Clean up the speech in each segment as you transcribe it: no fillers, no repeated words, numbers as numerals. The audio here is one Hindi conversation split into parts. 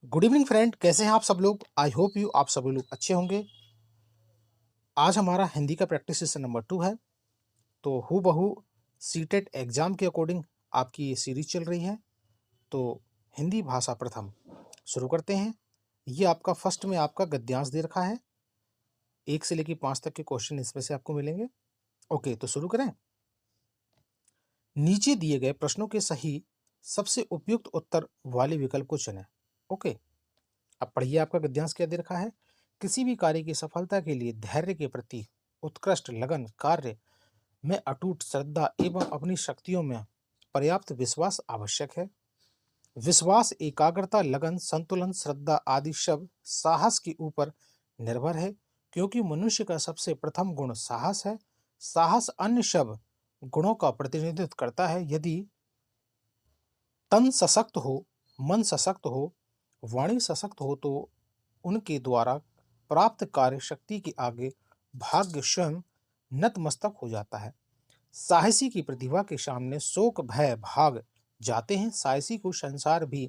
गुड इवनिंग फ्रेंड, कैसे हैं आप सब लोग। आई होप यू आप सभी लोग अच्छे होंगे। आज हमारा हिंदी का प्रैक्टिस सेशन नंबर 2 है। तो हूबहू बहू सीटेट एग्जाम के अकॉर्डिंग आपकी ये सीरीज चल रही है। तो हिंदी भाषा प्रथम शुरू करते हैं। ये आपका फर्स्ट में आपका गद्यांश दे रखा है। 1 से लेकर 5 तक के क्वेश्चन इसमें से आपको मिलेंगे। ओके, तो शुरू करें। नीचे दिए गए प्रश्नों के सही सबसे उपयुक्त उत्तर वाले विकल्प को चुनें। ओके, अब पढ़िए आपका गद्यांश क्या दे रखा है। किसी भी कार्य की सफलता के लिए धैर्य के प्रति उत्कृष्ट लगन, कार्य में अटूट श्रद्धा एवं अपनी शक्तियों में पर्याप्त विश्वास आवश्यक है। विश्वास, एकाग्रता, लगन, संतुलन, श्रद्धा आदि शब्द साहस के ऊपर निर्भर है, क्योंकि मनुष्य का सबसे प्रथम गुण साहस है। साहस अन्य शब्द गुणों का प्रतिनिधित्व करता है। यदि तन सशक्त हो, मन सशक्त हो, वाणी सशक्त हो, तो उनके द्वारा प्राप्त कार्य शक्ति के आगे भाग्य स्वयं नतमस्तक हो जाता है। साहसी की प्रतिभा के सामने शोक भय भाग जाते हैं। साहसी को संसार भी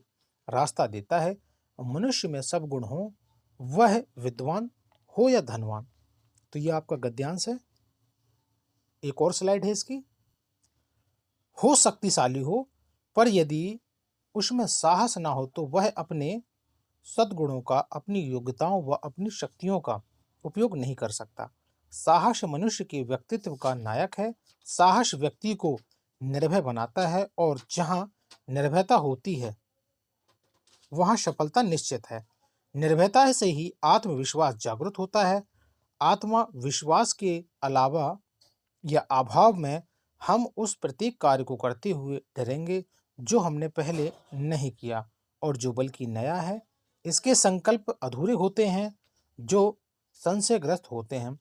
रास्ता देता है। मनुष्य में सब गुण हो, वह विद्वान हो या धनवान। तो ये आपका गद्यांश है। एक और स्लाइड है इसकी। हो शक्तिशाली हो, पर यदि उसमें साहस ना हो तो वह अपने सद्गुणों का, अपनी योग्यताओं व अपनी शक्तियों का उपयोग नहीं कर सकता। साहस मनुष्य के व्यक्तित्व का नायक है। साहस व्यक्ति को निर्भय बनाता है, और जहां निर्भयता होती है वहां सफलता निश्चित है। निर्भयता से ही आत्मविश्वास जागृत होता है। आत्मविश्वास के अलावा या अभाव में हम उस प्रत्येक कार्य को करते हुए डरेंगे जो हमने पहले नहीं किया और जो बल्कि नया है। इसके संकल्प अधूरे होते हैं। जो संशयग्रस्त होते हैं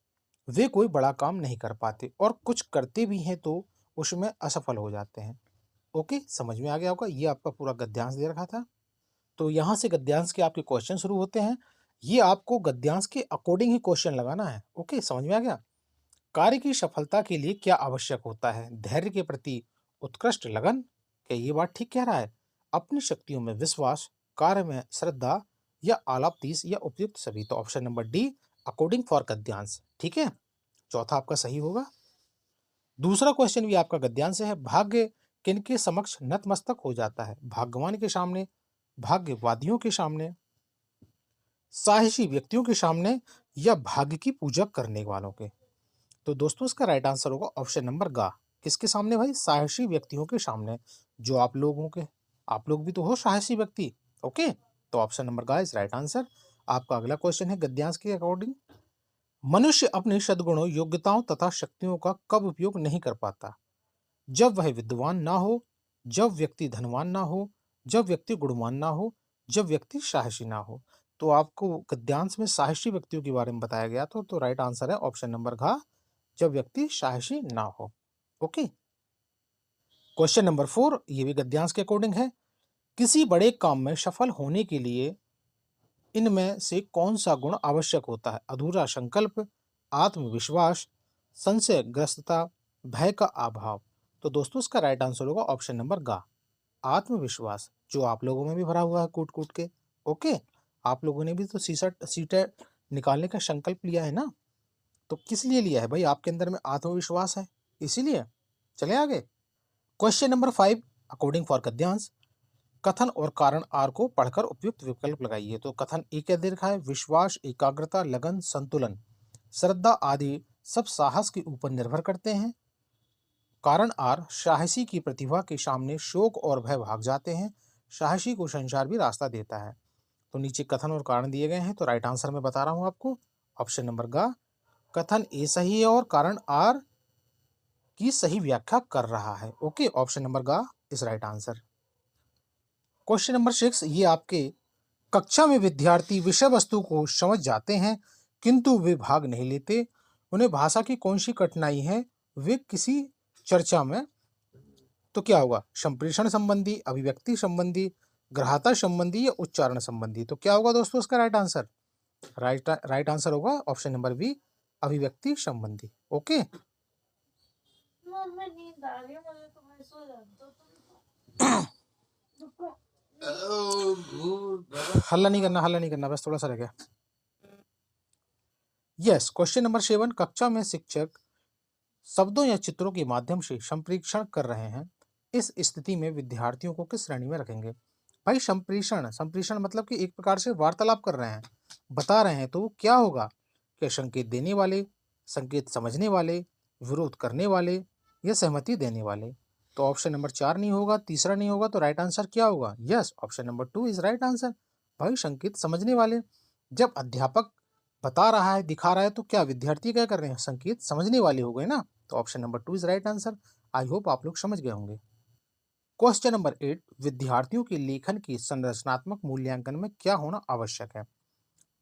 वे कोई बड़ा काम नहीं कर पाते, और कुछ करते भी हैं तो उसमें असफल हो जाते हैं। ओके, समझ में आ गया होगा। ये आपका पूरा गद्यांश दे रखा था। तो यहाँ से गद्यांश के आपके क्वेश्चन शुरू होते हैं। ये आपको गद्यांश के अकॉर्डिंग ही क्वेश्चन लगाना है। ओके, समझ में आ गया। कार्य की सफलता के लिए क्या आवश्यक होता है। धैर्य के प्रति उत्कृष्ट लगन। क्या ये बात ठीक कह रहा है। अपनी शक्तियों में विश्वास, कार्य में श्रद्धा, या आलाप 30, या उपयुक्त सभी। तो option number D according for गद्यांश ठीक है। चौथा आपका सही होगा। दूसरा क्वेश्चन भी आपका गद्यांश है। भाग्य किनके समक्ष नतमस्तक हो जाता है। भाग्यवान के सामने, भाग्यवादियों के सामने, साहसी व्यक्तियों के सामने, या भाग्य की पूजा करने वालों के। तो दोस्तों इसका राइट आंसर होगा ऑप्शन नंबर गा। किसके सामने भाई। साहसी व्यक्तियों के सामने। जो आप लोगों के, आप लोग भी तो हो साहसी व्यक्ति। ओके, तो ऑप्शन नंबर गा इज राइट आंसर। आपका अगला क्वेश्चन है गद्यांश के अकॉर्डिंग। मनुष्य अपने सद्गुणों, योग्यताओं तथा शक्तियों का कब उपयोग नहीं कर पाता। जब वह विद्वान ना हो, जब व्यक्ति धनवान ना हो, जब व्यक्ति गुणवान ना हो, जब व्यक्ति साहसी ना हो। तो आपको गद्यांश में साहसी व्यक्तियों के बारे में बताया गया था। तो राइट आंसर है ऑप्शन नंबर घ, जब व्यक्ति साहसी ना हो। ओके, क्वेश्चन नंबर 4 ये भी गद्यांश के अकॉर्डिंग है। किसी बड़े काम में सफल होने के लिए इनमें से कौन सा गुण आवश्यक होता है। अधूरा संकल्प, आत्मविश्वास, संशयग्रस्तता, भय का अभाव। तो दोस्तों इसका राइट आंसर होगा ऑप्शन नंबर गा, आत्मविश्वास, जो आप लोगों में भी भरा हुआ है कूट कूट के। ओके, आप लोगों ने भी तो सीटेट निकालने का संकल्प लिया है ना। तो किस लिए लिया है भाई। आपके अंदर में आत्मविश्वास है इसीलिए। चले आगे। क्वेश्चन नंबर 5 अकॉर्डिंग फॉर गद्यांश। कथन और कारण आर को पढ़कर उपयुक्त विकल्प लगाइए। तो कथन ए क्या दे रखा है। विश्वास, एकाग्रता, लगन, संतुलन, श्रद्धा आदि सब साहस के ऊपर निर्भर करते हैं। कारण आर, साहसी की प्रतिभा के सामने शोक और भय भाग जाते हैं। साहसी को संसार भी रास्ता देता है। तो नीचे कथन और कारण दिए गए हैं। तो राइट आंसर मैं बता रहा हूं आपको, ऑप्शन नंबर गा। कथन ए सही है और कारण आर की सही व्याख्या कर रहा है। ओके, ऑप्शन नंबर गा is right answer. Question number 6 ये आपके कक्षा में विद्यार्थी विषय वस्तु को समझ जाते हैं किंतु वे भाग नहीं लेते। उन्हें भाषा की कौन सी कठिनाई है। वे किसी चर्चा में, तो क्या होगा। संप्रेषण संबंधी, अभिव्यक्ति संबंधी, ग्राह्यता संबंधी, या उच्चारण संबंधी। तो क्या होगा दोस्तों इसका राइट आंसर। राइट आंसर होगा ऑप्शन नंबर बी, अभिव्यक्ति संबंधी। ओके, नींद आ रही है मुझे, तो मैं सो जाता हूँ। हल्ला नहीं करना, हल्ला नहीं करना, बस थोड़ा सा रह गया। यस, क्वेश्चन नंबर 7, कक्षा में शिक्षक शब्दों या चित्रों के माध्यम से संप्रेषण कर रहे हैं। इस स्थिति में विद्यार्थियों को किस श्रेणी में रखेंगे? भाई संप्रेषण, संप्रेषण मतलब कि एक प्रकार से वार्तालाप कर रहे हैं, बता रहे हैं, तो वो क्या होगा? क्या संकेत देने वाले, संकेत समझने वाले, विरोध करने वाले या सहमति देने वाले? तो ऑप्शन नंबर 4 नहीं होगा, तीसरा नहीं होगा, तो राइट आंसर क्या होगा? Yes, option number 2 is right answer. भाई संकेत समझने वाले, जब अध्यापक बता रहा है, दिखा रहा है, तो क्या विद्यार्थी क्या कर रहे हैं? संकेत समझने वाले हो गए ना। तो option number 2 is right answer. I hope आप लोग समझ गए होंगे। क्वेश्चन नंबर 8, विद्यार्थियों के लेखन की संरचनात्मक मूल्यांकन में क्या होना आवश्यक है?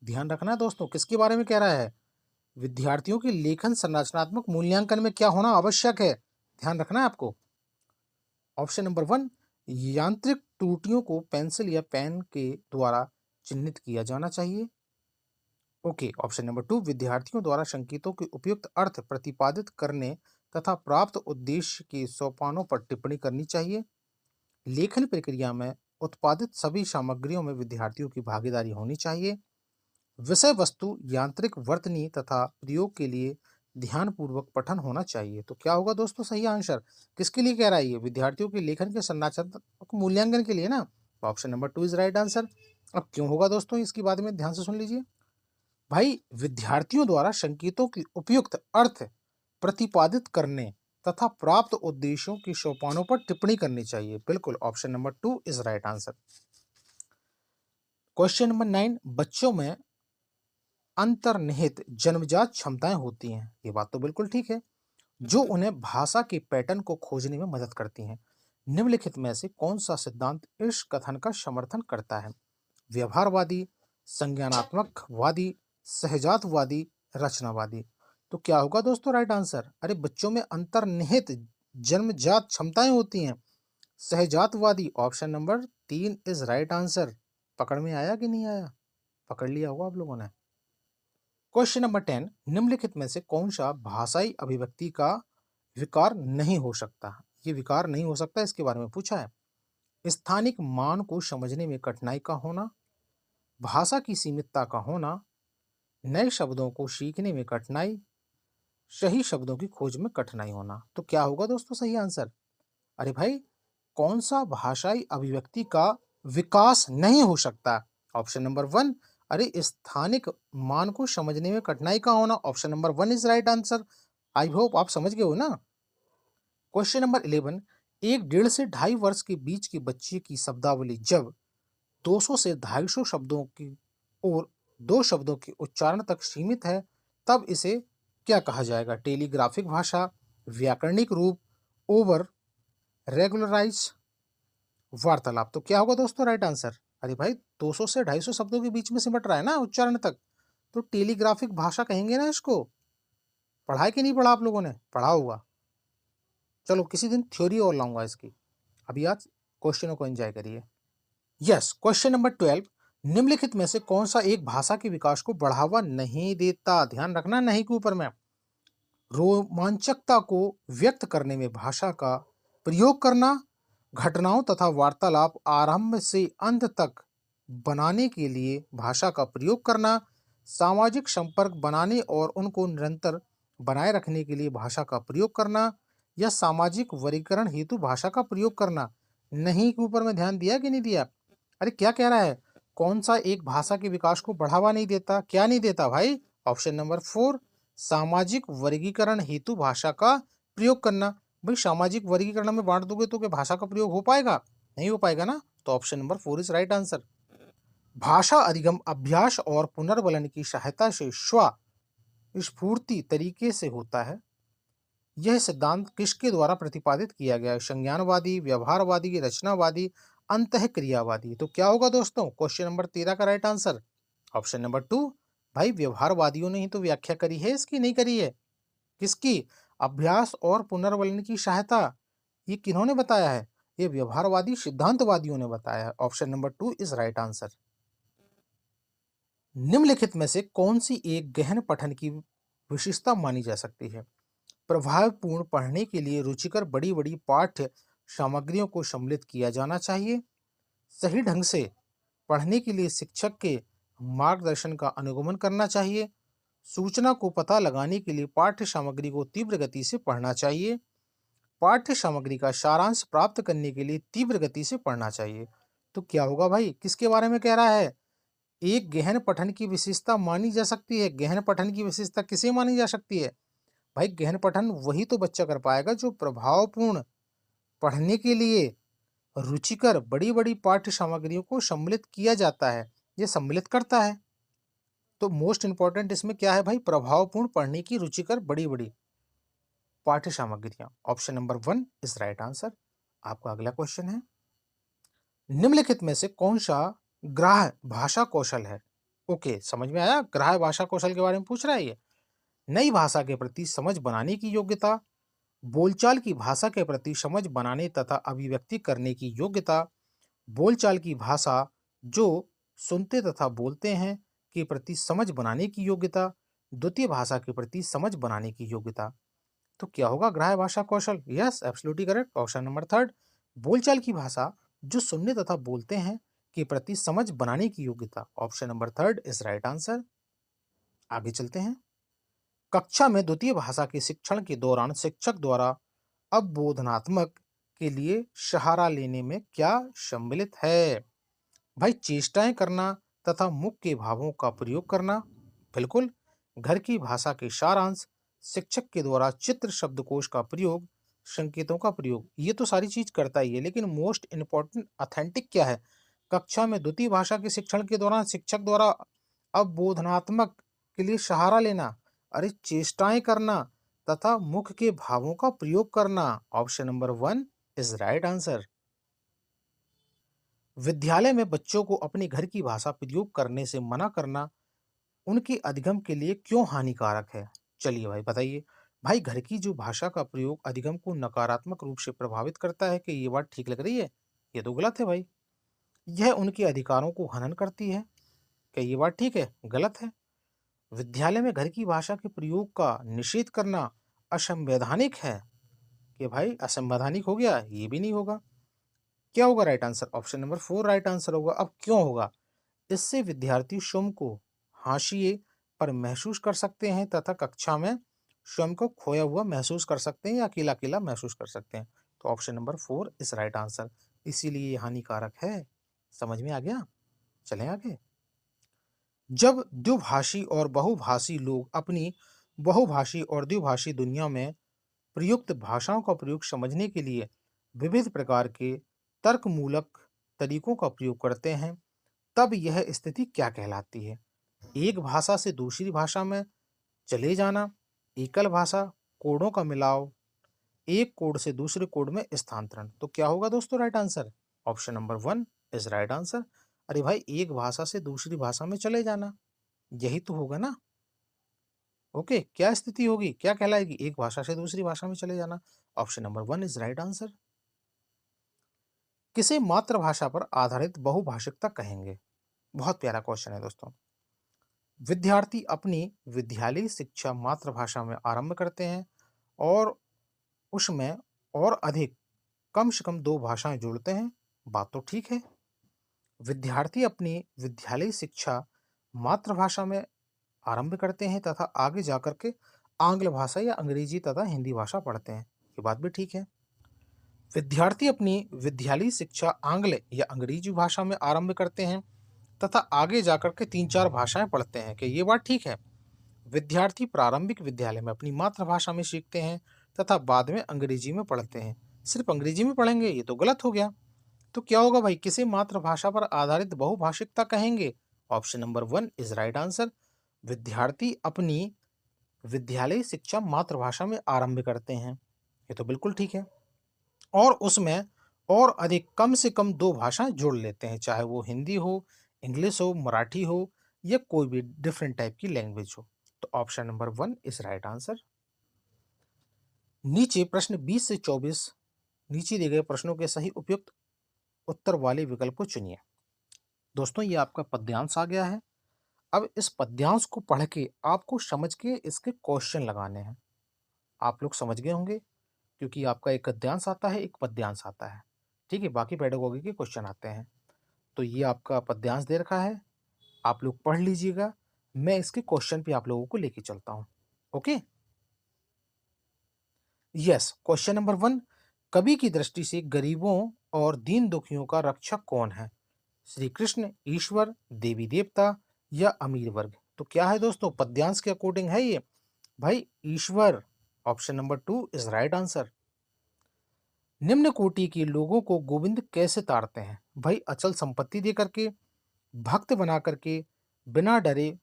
ध्यान रखना दोस्तों, किसके बारे में कह रहा है? विद्यार्थियों के लेखन संरचनात्मक मूल्यांकन में क्या होना आवश्यक है? ध्यान रखना है आपको। ऑप्शन नंबर 1, यांत्रिक त्रुटियों को पेंसिल या पेन के द्वारा चिन्हित किया जाना चाहिए। ओके, ऑप्शन नंबर 2, विद्यार्थियों द्वारा संकेतों के उपयुक्त अर्थ प्रतिपादित करने तथा प्राप्त उद्देश्य के सोपानों पर टिप्पणी करनी चाहिए। लेखन प्रक्रिया में उत्पादित सभी सामग्रियों में विद्यार्थियों की भागीदारी होनी चाहिए। विषय वस्तु यांत्रिक वर्तनी तथा प्रयोग के लिए ध्यानपूर्वक पठन होना चाहिए। तो क्या होगा दोस्तों सही आंसर? किसके लिए कह रहा है ये? विद्यार्थियों के लेखन के संरचनात्मक मूल्यांकन के लिए ना। तो option number 2 is right answer. अब क्यों होगा दोस्तों, इसकी बात में ध्यान से सुन लीजिए। भाई विद्यार्थियों द्वारा संकेतों की उपयुक्त अर्थ प्रतिपादित करने तथा प्राप्त उद्देश्यों की सोपानों पर टिप्पणी करनी चाहिए। बिल्कुल, option number 2 is right answer. Question number 9, बच्चों में अंतर्निहित जन्मजात क्षमताएं होती हैं, ये बात तो बिल्कुल ठीक है, जो उन्हें भाषा के पैटर्न को खोजने में मदद करती हैं। निम्नलिखित में से कौन सा सिद्धांत इस कथन का समर्थन करता है? व्यवहारवादी, संज्ञानात्मकवादी, सहजातवादी, रचनावादी? तो क्या होगा दोस्तों राइट आंसर? अरे बच्चों में अंतर्निहित जन्मजात क्षमताएं होती हैं, सहजातवादी। Option number 3 is right answer. पकड़ में आया कि नहीं आया? पकड़ लिया होगा आप लोगों ने। क्वेश्चन नंबर 10, निम्नलिखित में से कौन सा भाषाई अभिव्यक्ति का विकार नहीं हो सकता? ये विकार नहीं हो सकता, इसके बारे में पूछा है। स्थानिक मान को समझने में कठिनाई का होना, भाषा की सीमितता का होना, नए शब्दों को सीखने में कठिनाई, सही शब्दों की खोज में कठिनाई होना। तो क्या होगा दोस्तों सही आंसर? अरे भाई कौन सा भाषाई अभिव्यक्ति का विकास नहीं हो सकता? ऑप्शन नंबर 1, अरे स्थानिक मान को समझने में कठिनाई का होना। Option number 1 is right answer. I hope आप समझ गए हो ना। क्वेश्चन नंबर 11, एक 1.5 से 2.5 वर्ष के बीच के बच्चे की शब्दावली जब 200 से 250 शब्दों की और 2 शब्दों के उच्चारण तक सीमित है, तब इसे क्या कहा जाएगा? टेलीग्राफिक भाषा, व्याकरणिक रूप, ओवर रेगुलराइज, वार्तालाप? तो क्या होगा दोस्तों राइट आंसर? अरे भाई 200 से 250 शब्दों के बीच में सिमट रहा है ना उच्चारण तक, तो टेलीग्राफिक भाषा कहेंगे ना इसको। पढ़ा है कि नहीं पढ़ा? आप लोगों ने पढ़ा होगा। चलो किसी दिन थ्योरी और लाऊंगा इसकी, अभी आज क्वेश्चनों को एंजॉय करिए। यस, क्वेश्चन नंबर 12, निम्नलिखित में से कौन सा एक भाषा के विकास को बढ़ावा नहीं देता? ध्यान रखना, नहीं के ऊपर में। रोमांचकता को व्यक्त करने में भाषा का प्रयोग करना, घटनाओं तथा वार्तालाप आरंभ से अंत तक बनाने के लिए भाषा का प्रयोग करना, सामाजिक संपर्क बनाने और उनको निरंतर बनाए रखने के लिए भाषा का प्रयोग करना, या सामाजिक वर्गीकरण हेतु भाषा का प्रयोग करना। नहीं के ऊपर में ध्यान दिया कि नहीं दिया? अरे क्या कह रहा है? कौन सा एक भाषा के विकास को बढ़ावा नहीं देता? क्या नहीं देता भाई? ऑप्शन नंबर 4, सामाजिक वर्गीकरण हेतु भाषा का प्रयोग करना। भाई सामाजिक वर्गीकरण में बांट दोगे तो क्या भाषा का प्रयोग हो पाएगा? नहीं हो पाएगा ना। तो option number 4 is right answer. भाषा अधिगम अभ्यास और पुनर्बलन की सहायता से स्व स्फूर्ति तरीके से होता है। यह सिद्धांत किसके द्वारा प्रतिपादित किया गया है? संज्ञानवादी, व्यवहारवादी, रचनावादी, अंतःक्रियावादी? तो क्या होगा दोस्तों क्वेश्चन नंबर 13 का राइट आंसर? Option number 2। भाई व्यवहारवादियों ने ही तो व्याख्या करी है इसकी, नहीं करी है? किसकी? अभ्यास और पुनर्बलन की सहायता। ये किन्होंने बताया है? ये व्यवहारवादी सिद्धांतवादियों ने बताया है। Option number 2 is right answer. निम्नलिखित में से कौन सी एक गहन पठन की विशेषता मानी जा सकती है? प्रभावपूर्ण पढ़ने के लिए रुचिकर बड़ी बड़ी पाठ्य सामग्रियों को सम्मिलित किया जाना चाहिए, सही ढंग से पढ़ने के लिए शिक्षक के मार्गदर्शन का अनुगमन करना चाहिए। सूचना को पता लगाने के लिए पाठ्य सामग्री को तीव्र गति से पढ़ना चाहिए। पाठ्य सामग्री का सारांश प्राप्त करने के लिए तीव्र गति से पढ़ना चाहिए। तो क्या होगा भाई, किसके बारे में कह रहा है? एक गहन पठन की विशेषता मानी जा सकती है। गहन पठन की विशेषता किसे मानी जा सकती है? भाई गहन पठन वही तो बच्चा कर पाएगा जो प्रभावपूर्ण, पढ़ने के लिए रुचिकर बड़ी बड़ी पाठ्य सामग्रियों को सम्मिलित किया जाता है, ये सम्मिलित करता है। तो मोस्ट इंपॉर्टेंट इसमें क्या है भाई? प्रभावपूर्ण, पढ़ने की रुचिकर बड़ी बड़ी पाठ्य सामग्रियां। Option number 1 is right answer. आपका अगला क्वेश्चन है, निम्नलिखित में से कौन सा ग्राह्य भाषा कौशल है? ओके, समझ में आया? ग्राह्य भाषा कौशल के बारे में पूछ रहा है ये। नई भाषा के प्रति समझ बनाने की योग्यता, बोलचाल की भाषा के प्रति समझ बनाने तथा अभिव्यक्ति करने की योग्यता, बोलचाल की भाषा जो सुनते तथा बोलते हैं के प्रति समझ बनाने की योग्यता, द्वितीय भाषा के प्रति समझ बनाने की योग्यता। तो क्या होगा ग्राह्य भाषा कौशल? Yes, absolutely correct. Option number 3, बोलचाल की भाषा जो सुनने तथा बोलते हैं के प्रति समझ बनाने की योग्यता। Option number 3 is right answer. आगे चलते हैं, कक्षा में द्वितीय भाषा के शिक्षण के दौरान शिक्षक द्वारा अवबोधनात्मक के लिए सहारा लेने में क्या सम्मिलित है? भाई चेष्टाएं करना तथा मुख के भावों का प्रयोग करना, बिल्कुल। घर की भाषा के सारांश, शिक्षक के द्वारा चित्र शब्दकोश का प्रयोग, संकेतों का प्रयोग, ये तो सारी चीज करता ही है, लेकिन मोस्ट इंपॉर्टेंट ऑथेंटिक क्या है? कक्षा में द्वितीय भाषा के शिक्षण के दौरान शिक्षक द्वारा अवबोधनात्मक के लिए सहारा लेना, अरे चेष्टाएं करना तथा मुख के भावों का प्रयोग करना। Option number 1 is right answer. विद्यालय में बच्चों को अपने घर की भाषा प्रयोग करने से मना करना उनके अधिगम के लिए क्यों हानिकारक है? चलिए भाई बताइए। भाई घर की जो भाषा का प्रयोग अधिगम को नकारात्मक रूप से प्रभावित करता है, कि ये बात ठीक लग रही है? ये तो गलत है भाई। यह उनके अधिकारों को हनन करती है, क्या ये बात ठीक है? गलत है। विद्यालय में घर की भाषा के प्रयोग का निषेध करना असंवैधानिक है, कि भाई असंवैधानिक हो गया? ये भी नहीं होगा। क्या होगा right answer? Option number 4 right answer होगा। अब क्यों होगा? इससे विद्यार्थी स्वयं को हाशिए पर महसूस कर सकते हैं तथा कक्षा में स्वयं को खोया हुआ महसूस कर सकते हैं या अकेला अकेला महसूस कर सकते हैं। तो ऑप्शन नंबर 4 इस राइट आंसर, इसीलिए ये हानिकारक है। समझ में आ गया? चलें आगे। जब द्विभाषी और बहुभाषी लोग अपनी बहुभाषी और द्विभाषी दुनिया में प्रयुक्त भाषाओं का प्रयोग समझने के लिए विविध प्रकार के तर्कमूलक तरीकों का प्रयोग करते हैं, तब यह स्थिति क्या कहलाती है? एक भाषा से दूसरी भाषा में चले जाना, एकल भाषा, कोडों का मिलाव, एक कोड से दूसरे कोड में स्थानांतरण। तो क्या होगा दोस्तों right answer? Option number 1 is right answer. अरे भाई एक भाषा से दूसरी भाषा में चले जाना, यही तो होगा ना। ओके, क्या स्थिति होगी, क्या कहलाएगी? एक भाषा से दूसरी भाषा में चले जाना। Option number 1 is right answer. किसे मातृभाषा पर आधारित बहुभाषिकता कहेंगे? बहुत प्यारा क्वेश्चन है दोस्तों। विद्यार्थी अपनी विद्यालयी शिक्षा मातृभाषा में आरंभ करते हैं और उसमें और अधिक कम से कम 2 भाषाएं जोड़ते हैं, बात तो ठीक है। विद्यार्थी अपनी विद्यालयी शिक्षा मातृभाषा में आरंभ करते हैं तथा आगे जाकर के आंग्ल भाषा या अंग्रेजी तथा हिंदी भाषा पढ़ते हैं, ये बात भी ठीक है। विद्यार्थी अपनी विद्यालयी शिक्षा आंग्ल या अंग्रेजी भाषा में आरंभ करते हैं तथा आगे जाकर के 3-4 भाषाएं पढ़ते हैं, कि ये बात ठीक है। विद्यार्थी प्रारंभिक विद्यालय में अपनी मातृभाषा में सीखते हैं तथा बाद में अंग्रेजी में पढ़ते हैं। सिर्फ अंग्रेजी में पढ़ेंगे, ये तो गलत हो गया। तो क्या होगा भाई? किसे मातृभाषा पर आधारित बहुभाषिकता कहेंगे? Option number 1 is right answer. विद्यार्थी अपनी विद्यालय शिक्षा मातृभाषा में आरंभ करते हैं, ये तो बिल्कुल ठीक है। और उसमें और अधिक कम से कम 2 भाषाएं जोड़ लेते हैं, चाहे वो हिंदी हो, इंग्लिश हो, मराठी हो या कोई भी डिफरेंट टाइप की लैंग्वेज हो। तो option number 1 is right answer. नीचे प्रश्न 20 से 24 नीचे दिए गए प्रश्नों के सही उपयुक्त उत्तर वाले विकल्प को चुनिए। दोस्तों ये आपका पद्यांश आ गया है। अब इस पद्यांश को पढ़ के आपको समझ के इसके क्वेश्चन लगाने हैं। आप लोग समझ गए होंगे, क्योंकि आपका एक गद्यांश आता है, एक पद्यांश आता है। ठीक है, बाकी पेडागोगी के क्वेश्चन आते हैं। तो ये आपका पद्यांश दे रखा है, आप लोग पढ़ लीजिएगा। मैं इसके क्वेश्चन पे आप लोगों को लेके चलता हूँ। ओके, यस, क्वेश्चन नंबर 1, कवि की दृष्टि से गरीबों और दीन दुखियों का रक्षक कौन है? श्री कृष्ण, ईश्वर, देवी देवता या अमीर वर्ग? तो क्या है दोस्तों, पद्यांश के अकॉर्डिंग है ये भाई ईश्वर। Option number 2 is right answer. निम्न कोटि के लोगों को गोविंद कैसे तारते हैं? भाई अचल संपत्ति दे करके, भक्त बना करके, बिना डरे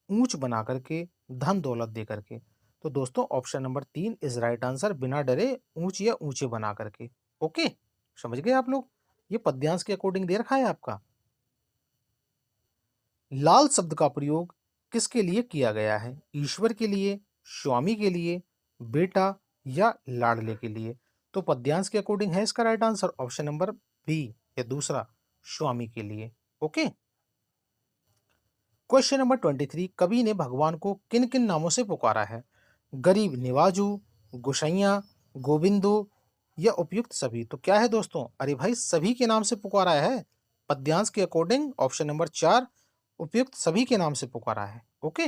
ऊंच बना करके, धन दौलत दे करके। तो दोस्तों option number 3 is right answer, बिना डरे ऊंच या ऊंचे बना करके। ओके, समझ गए आप लोग? ये पद्यांश के अकॉर्डिंग दे रखा है आपका। लाल शब्द का प्रयोग किसके लिए किया गया है? ईश्वर के लिए, स्वामी के लिए, बेटा या लाडले के लिए? तो पद्यांश के अकॉर्डिंग है इसका right answer option number B या दूसरा, स्वामी के लिए। ओके, क्वेश्चन नंबर 23, कवि ने भगवान को किन किन नामों से पुकारा है? गरीब निवाजू, गोसैया, गोविंदो या उपयुक्त सभी? तो क्या है दोस्तों, अरे भाई सभी के नाम से पुकारा है। पद्यांश के अकॉर्डिंग ऑप्शन नंबर 4, उपयुक्त सभी के नाम से पुकारा है। ओके,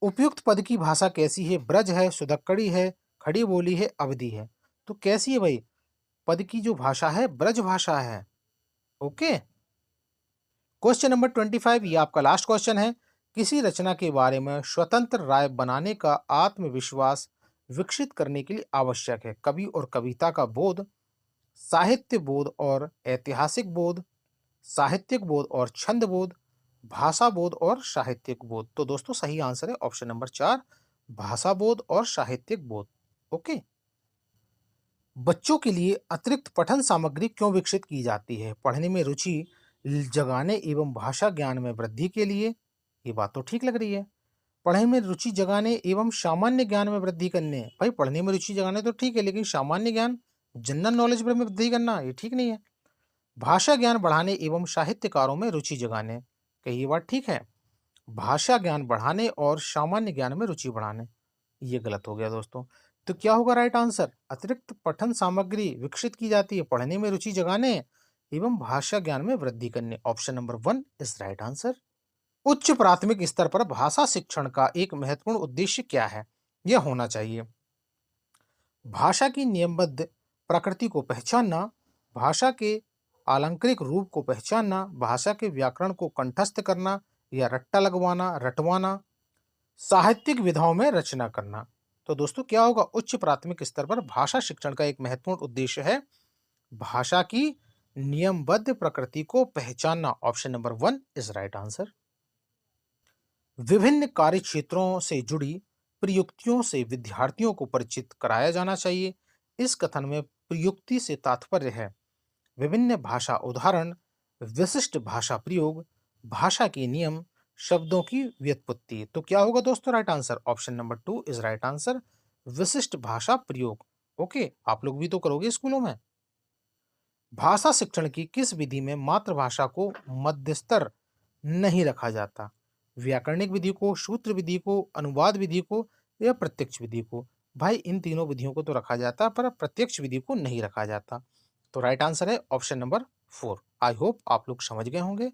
उपयुक्त पद की भाषा कैसी है? ब्रज है, सुदक्कड़ी है, खड़ी बोली है, अवधि है? तो कैसी है भाई? पद की जो भाषा है ब्रज भाषा है। ओके, क्वेश्चन नंबर 25, ये आपका लास्ट क्वेश्चन है। किसी रचना के बारे में स्वतंत्र राय बनाने का आत्मविश्वास विकसित करने के लिए आवश्यक है? कवि और कविता का बोध, साहित्य बोध और ऐतिहासिक बोध, साहित्यिक बोध और छंद बोध, भाषा बोध और साहित्यिक बोध? तो दोस्तों सही आंसर है ऑप्शन नंबर 4, भाषा बोध और साहित्यिक बोध। ओके, बच्चों के लिए अतिरिक्त पठन सामग्री क्यों विकसित की जाती है? पढ़ने में रुचि जगाने एवं भाषा ज्ञान में वृद्धि के लिए। ये बात तो ठीक लग रही है। पढ़ने में रुचि जगाने एवं सामान्य ज्ञान में वृद्धि करने। भाई पढ़ने में रुचि जगाने तो ठीक है, लेकिन सामान्य ज्ञान, जनरल नॉलेज में वृद्धि करना ये ठीक नहीं है। भाषा ज्ञान बढ़ाने एवं साहित्यकारों में रुचि जगाने, कही ये बात ठीक है? भाषा ज्ञान बढ़ाने और सामान्य ज्ञान में रुचि बढ़ाने, ये गलत हो गया दोस्तों। तो क्या होगा राइट आंसर? अतिरिक्त पठन सामग्री विकसित की जाती है पढ़ने में रुचि जगाने एवं भाषा ज्ञान में वृद्धि करने। Option number 1 is right answer. उच्च प्राथमिक स्तर पर भाषा शिक्षण का एक महत्वपूर्ण उद्देश्य क्या है? यह होना चाहिए भाषा की नियमबद्ध प्रकृति को पहचानना, भाषा के आलंकारिक रूप को पहचानना, भाषा के व्याकरण को कंठस्थ करना या रट्टा लगवाना, रटवाना, साहित्यिक विधाओं में रचना करना। तो दोस्तों क्या होगा? उच्च प्राथमिक स्तर पर भाषा शिक्षण का एक महत्वपूर्ण उद्देश्य है भाषा की नियमबद्ध प्रकृति को पहचानना। Option number 1 is right answer. विभिन्न कार्य क्षेत्रों से जुड़ी प्रयुक्तियों से विद्यार्थियों को परिचित कराया जाना चाहिए। इस कथन में प्रयुक्ति से तात्पर्य है विभिन्न भाषा उदाहरण, विशिष्ट भाषा प्रयोग, भाषा के नियम, शब्दों की व्युत्पत्ति। तो क्या होगा दोस्तों right answer? Option number 2 is right answer, विशिष्ट भाषा प्रयोग। ओके, आप लोग भी तो करोगे स्कूलों में। भाषा शिक्षण की किस विधि में मातृभाषा को मध्यस्तर नहीं रखा जाता? व्याकरणिक विधि को, सूत्र विधि को, अनुवाद विधि को या प्रत्यक्ष विधि को? भाई इन तीनों विधियों को तो रखा जाता है, पर प्रत्यक्ष विधि को नहीं रखा जाता। तो राइट आंसर है ऑप्शन नंबर 4। आई होप आप लोग समझ गए होंगे।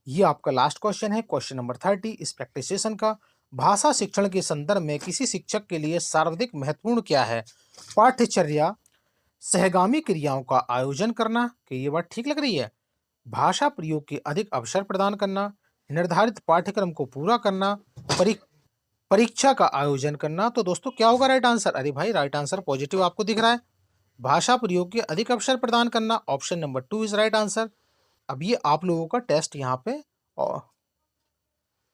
ये आपका लास्ट क्वेश्चन है, क्वेश्चन नंबर 30 इस प्रैक्टिस सेशन का। भाषा शिक्षण के संदर्भ में किसी शिक्षक के लिए सर्वाधिक महत्वपूर्ण क्या है? पाठ्यचर्या, सहगामी क्रियाओं का आयोजन करना, कि ये बात ठीक लग रही है? भाषा प्रयोग के अधिक अवसर प्रदान करना, निर्धारित पाठ्यक्रम को पूरा करना, परीक्षा का आयोजन करना। तो दोस्तों क्या होगा राइट आंसर? अरे भाई राइट आंसर पॉजिटिव आपको दिख रहा है, भाषा प्रयोग के अधिक अवसर प्रदान करना। Option number 2 is right answer. अब ये आप लोगों का टेस्ट यहाँ पे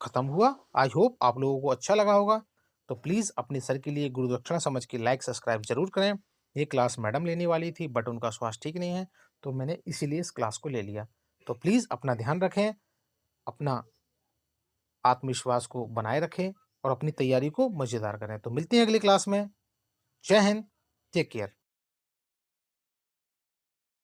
खत्म हुआ। आई होप आप लोगों को अच्छा लगा होगा। तो प्लीज़ अपने सर के लिए गुरुदक्षिणा समझ के लाइक सब्सक्राइब जरूर करें। ये क्लास मैडम लेने वाली थी बट उनका स्वास्थ्य ठीक नहीं है, तो मैंने इसीलिए इस क्लास को ले लिया। तो प्लीज़ अपना ध्यान रखें, अपना आत्मविश्वास को बनाए रखें और अपनी तैयारी को मज़ेदार करें। तो मिलते हैं अगली क्लास में। जय हिंद, टेक केयर।